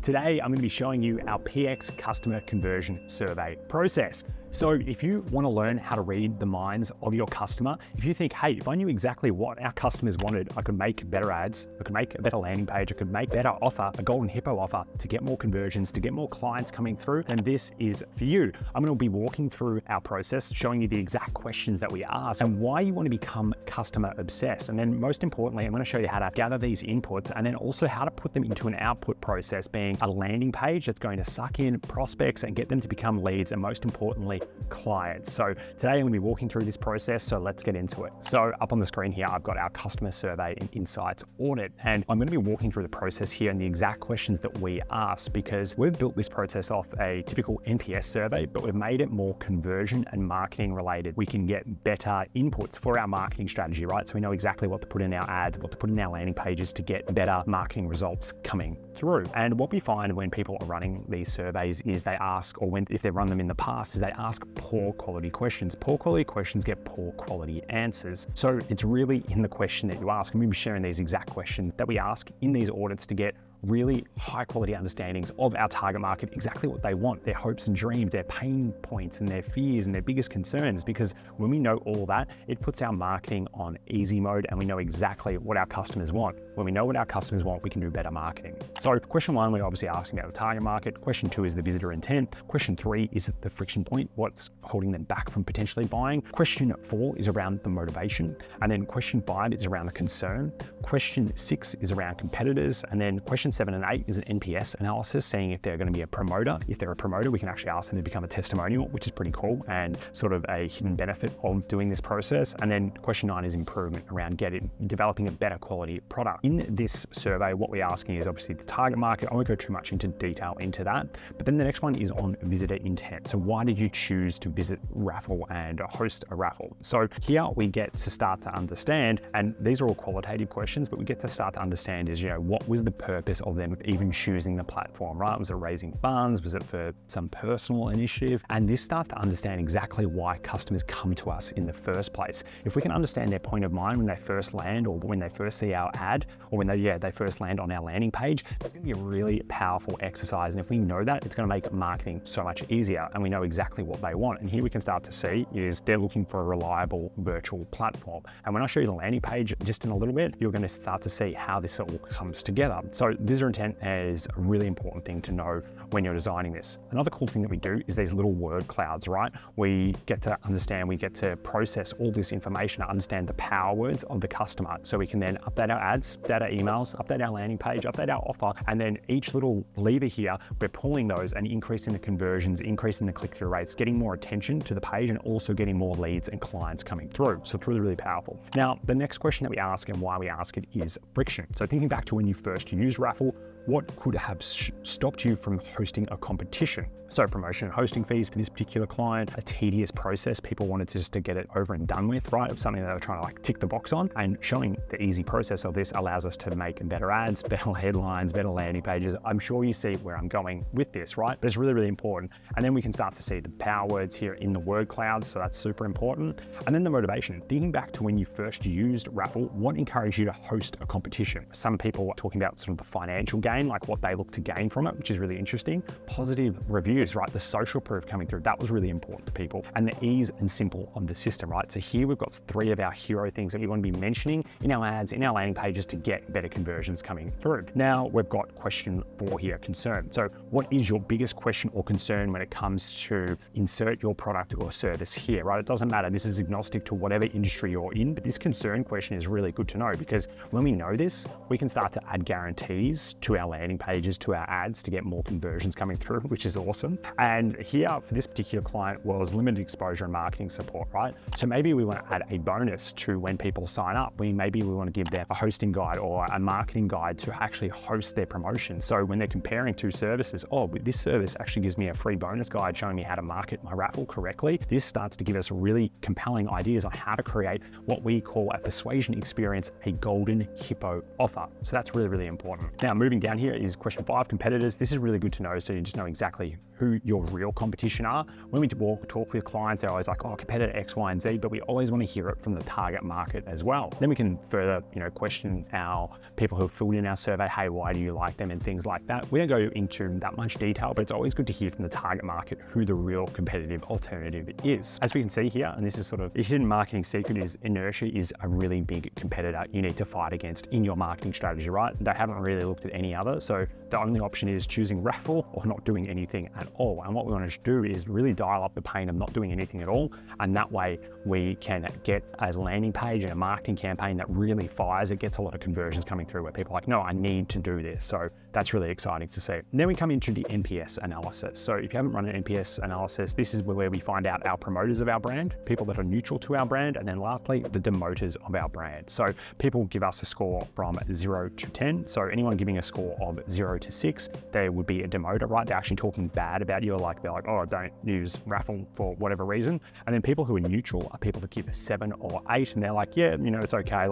Today, I'm going to be showing you our PX customer conversion survey process. So if you want to learn how to read the minds of your customer, if you think, hey, if I knew exactly what our customers wanted, I could make better ads, I could make a better landing page, I could make better offer, a golden hippo offer to get more conversions, to get more clients coming through, then this is for you. I'm going to be walking through our process, showing you the exact questions that we ask and why you want to become customer obsessed. And then most importantly, I'm going to show you how to gather these inputs and then also how to put them into an output process, being a landing page that's going to suck in prospects and get them to become leads, and most importantly, clients. So today I'm going to be walking through this process, so let's get into it. So up on the screen here, I've got our customer survey and insights audit, and I'm going to be walking through the process here and the exact questions that we ask, because we've built this process off a typical NPS survey, but we've made it more conversion and marketing related. We can get better inputs for our marketing strategy, right? So we know exactly what to put in our ads, what to put in our landing pages to get better marketing results coming through. And what we find when people are running these surveys is they ask, or if they've run them in the past, is they ask poor quality questions. Poor quality questions get poor quality answers. So it's really in the question that you ask. And we'll be sharing these exact questions that we ask in these audits to get really high quality understandings of our target market, exactly what they want, their hopes and dreams, their pain points and their fears and their biggest concerns. Because when we know all that, it puts our marketing on easy mode and we know exactly what our customers want. When we know what our customers want, we can do better marketing. So question one, we're obviously asking about the target market. Question two is the visitor intent. Question three is the friction point, what's holding them back from potentially buying. Question four is around the motivation. And then question five is around the concern. Question six is around competitors. And then question 7 and 8 is an NPS analysis, saying if they're going to be a promoter. If they're a promoter, we can actually ask them to become a testimonial, which is pretty cool and sort of a hidden benefit of doing this process. And then question 9 is improvement around developing a better quality product. In this survey, what we're asking is obviously the target market. I won't go too much into detail into that, but then the next one is on visitor intent. So why did you choose to visit raffle and host a raffle? So here we get to start to understand, and these are all qualitative questions, but we get to start to understand is, what was the purpose of them even choosing the platform, right? Was it raising funds? Was it for some personal initiative? And this starts to understand exactly why customers come to us in the first place. If we can understand their point of mind when they first land, or when they first see our ad, or when they first land on our landing page, it's going to be a really powerful exercise. And if we know that, it's going to make marketing so much easier, and we know exactly what they want. And here we can start to see is they're looking for a reliable virtual platform. And when I show you the landing page just in a little bit, you're going to start to see how this all comes together. So visitor intent is a really important thing to know when you're designing this. Another cool thing that we do is these little word clouds, right? We get to understand, we get to process all this information to understand the power words of the customer. So we can then update our ads, update our emails, update our landing page, update our offer. And then each little lever here, we're pulling those and increasing the conversions, increasing the click-through rates, getting more attention to the page, and also getting more leads and clients coming through. So it's really, really powerful. Now, the next question that we ask and why we ask it is friction. So thinking back to when you first used Raffle, what could have stopped you from hosting a competition? So promotion and hosting fees for this particular client, a tedious process. People wanted to get it over and done with, right? It was something that they were trying to tick the box on, and showing the easy process of this allows us to make better ads, better headlines, better landing pages. I'm sure you see where I'm going with this, right? But it's really, really important. And then we can start to see the power words here in the word clouds. So that's super important. And then the motivation, thinking back to when you first used Raffle, what encouraged you to host a competition? Some people are talking about sort of the financial gain, like what they look to gain from it, which is really interesting. Positive reviews, right? The social proof coming through, that was really important to people. And the ease and simple of the system, right? So here we've got 3 of our hero things that we want to be mentioning in our ads, in our landing pages to get better conversions coming through. Now we've got question 4 here, concern. So what is your biggest question or concern when it comes to insert your product or service here, right? It doesn't matter. This is agnostic to whatever industry you're in, but this concern question is really good to know, because when we know this, we can start to add guarantees to our landing pages, to our ads to get more conversions coming through, which is awesome. And here for this particular client was limited exposure and marketing support, right? So maybe we want to add a bonus to when people sign up. Maybe we want to give them a hosting guide or a marketing guide to actually host their promotion. So when they're comparing 2 services, this service actually gives me a free bonus guide showing me how to market my raffle correctly. This starts to give us really compelling ideas on how to create what we call a persuasion experience, a golden hippo offer. So that's really, really important. Now moving down down here is question 5, competitors. This is really good to know, so you just know exactly who your real competition are. When we talk with clients, they're always like, oh, competitor X, Y, and Z, but we always want to hear it from the target market as well. Then we can further, question our people who have filled in our survey, hey, why do you like them, and things like that. We don't go into that much detail, but it's always good to hear from the target market who the real competitive alternative is. As we can see here, and this is sort of a hidden marketing secret, is inertia is a really big competitor you need to fight against in your marketing strategy, right? They haven't really looked at any other, so the only option is choosing raffle or not doing anything at all. And what we want to do is really dial up the pain of not doing anything at all, and that way we can get a landing page and a marketing campaign that really fires. It gets a lot of conversions coming through where people are like, no, I need to do this. So that's really exciting to see. And then we come into the NPS analysis. So if you haven't run an NPS analysis, this is where we find out our promoters of our brand, people that are neutral to our brand, and then lastly, the demoters of our brand. So people give us a score from 0 to 10. So anyone giving a score of 0 to 6, they would be a demoter, right? They're actually talking bad about you, they're like, oh, don't use raffle for whatever reason. And then people who are neutral are people that give a 7 or 8, and they're like, yeah, it's okay.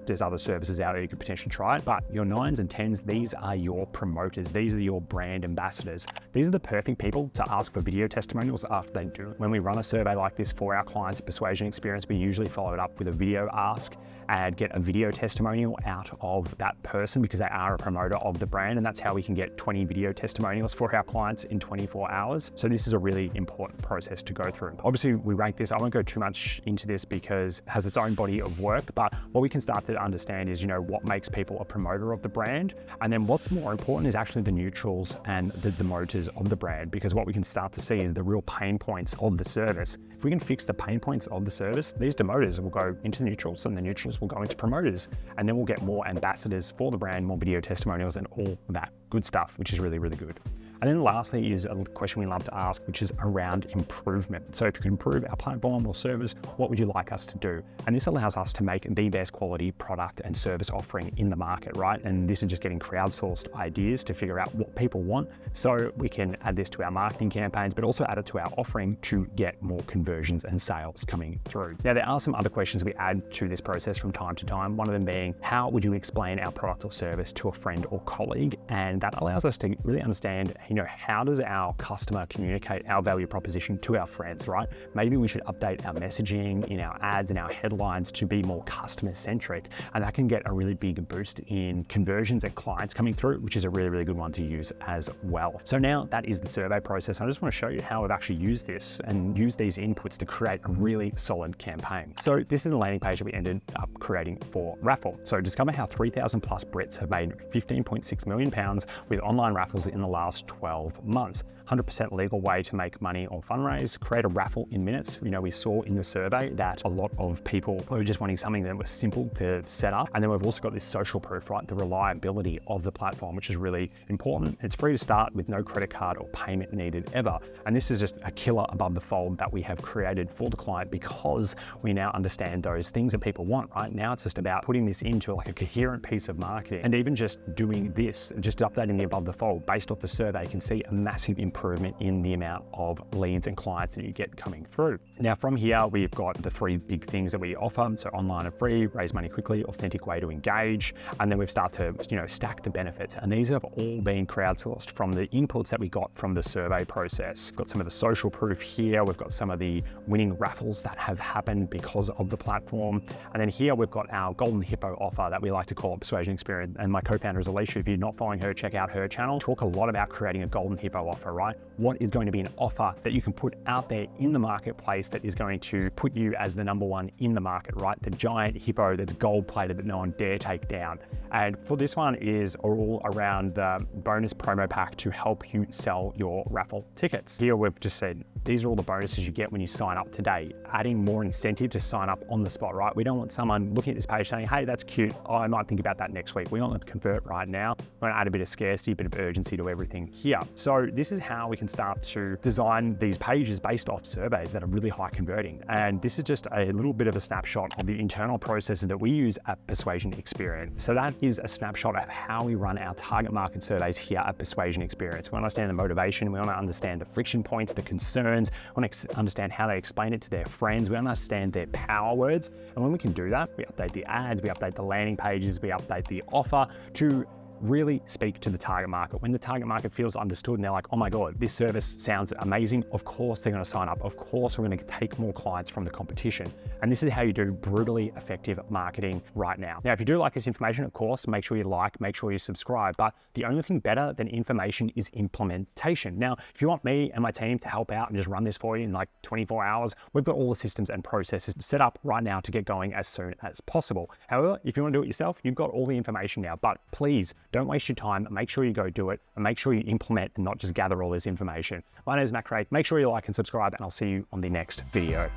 There's other services out there you could potentially try it. But your 9s and 10s, these are your promoters. These are your brand ambassadors. These are the perfect people to ask for video testimonials after they do. When we run a survey like this for our clients at Persuasion Experience, we usually follow it up with a video ask and get a video testimonial out of that person because they are a promoter of the brand. And that's how we can get 20 video testimonials for our clients in 24 hours. So this is a really important process to go through. Obviously, we rank this. I won't go too much into this because it has its own body of work, but what we can start to understand is, what makes people a promoter of the brand. And then what's more important is actually the neutrals and the demoters of the brand, because what we can start to see is the real pain points of the service. If we can fix the pain points of the service, these demoters will go into neutrals and the neutrals will go into promoters, and then we'll get more ambassadors for the brand, more video testimonials, and all that good stuff, which is really, really good. And then lastly is a question we love to ask, which is around improvement. So if you can improve our platform or service, what would you like us to do? And this allows us to make the best quality product and service offering in the market, right? And this is just getting crowdsourced ideas to figure out what people want. So we can add this to our marketing campaigns, but also add it to our offering to get more conversions and sales coming through. Now, there are some other questions we add to this process from time to time. One of them being, how would you explain our product or service to a friend or colleague? And that allows us to really understand, how does our customer communicate our value proposition to our friends, right? Maybe we should update our messaging in our ads and our headlines to be more customer centric. And that can get a really big boost in conversions and clients coming through, which is a really, really good one to use as well. So now that is the survey process. I just want to show you how I've actually used this and used these inputs to create a really solid campaign. So this is the landing page that we ended up creating for raffle. So discover how 3,000 plus Brits have made £15.6 million with online raffles in the last 12 months. 100% legal way to make money or fundraise. Create a raffle in minutes. We saw in the survey that a lot of people were just wanting something that was simple to set up. And then we've also got this social proof, right? The reliability of the platform, which is really important. It's free to start with no credit card or payment needed ever. And this is just a killer above the fold that we have created for the client because we now understand those things that people want, right? Now it's just about putting this into like a coherent piece of marketing, and even just doing this, just updating the above the fold based off the survey, you can see a massive improvement in the amount of leads and clients that you get coming through. Now from here, we've got the 3 big things that we offer. So online and free, raise money quickly, authentic way to engage. And then we've started to, stack the benefits. And these have all been crowdsourced from the inputs that we got from the survey process. We've got some of the social proof here. We've got some of the winning raffles that have happened because of the platform. And then here we've got our Golden Hippo offer that we like to call Persuasion Experience. And my co-founder is Alicia. If you're not following her, check out her channel. Talk a lot about creating a Golden Hippo offer, right? What is going to be an offer that you can put out there in the marketplace that is going to put you as the number one in the market, right? The giant hippo that's gold plated that no one dare take down. And for this one is all around the bonus promo pack to help you sell your raffle tickets. Here we've just said, these are all the bonuses you get when you sign up today, adding more incentive to sign up on the spot, right? We don't want someone looking at this page saying, hey, that's cute. Oh, I might think about that next week. We want them to convert right now. We want to add a bit of scarcity, a bit of urgency to everything here. So this is how we can start to design these pages based off surveys that are really high converting. And this is just a little bit of a snapshot of the internal processes that we use at Persuasion Experience. So that is a snapshot of how we run our target market surveys here at Persuasion Experience. We understand the motivation. We want to understand the friction points, the concerns. We want to understand how they explain it to their friends. We understand their power words. And when we can do that, we update the ads, we update the landing pages, we update the offer to really speak to the target market. When the target market feels understood and they're like, oh my God, this service sounds amazing, of course they're going to sign up. Of course we're going to take more clients from the competition. And this is how you do brutally effective marketing right now. Now, if you do like this information, of course, make sure you like, make sure you subscribe. But the only thing better than information is implementation. Now, if you want me and my team to help out and just run this for you in like 24 hours, we've got all the systems and processes set up right now to get going as soon as possible. However, if you want to do it yourself, you've got all the information now. But please don't waste your time. Make sure you go do it and make sure you implement and not just gather all this information. My name is Matt Craig. Make sure you like and subscribe, and I'll see you on the next video.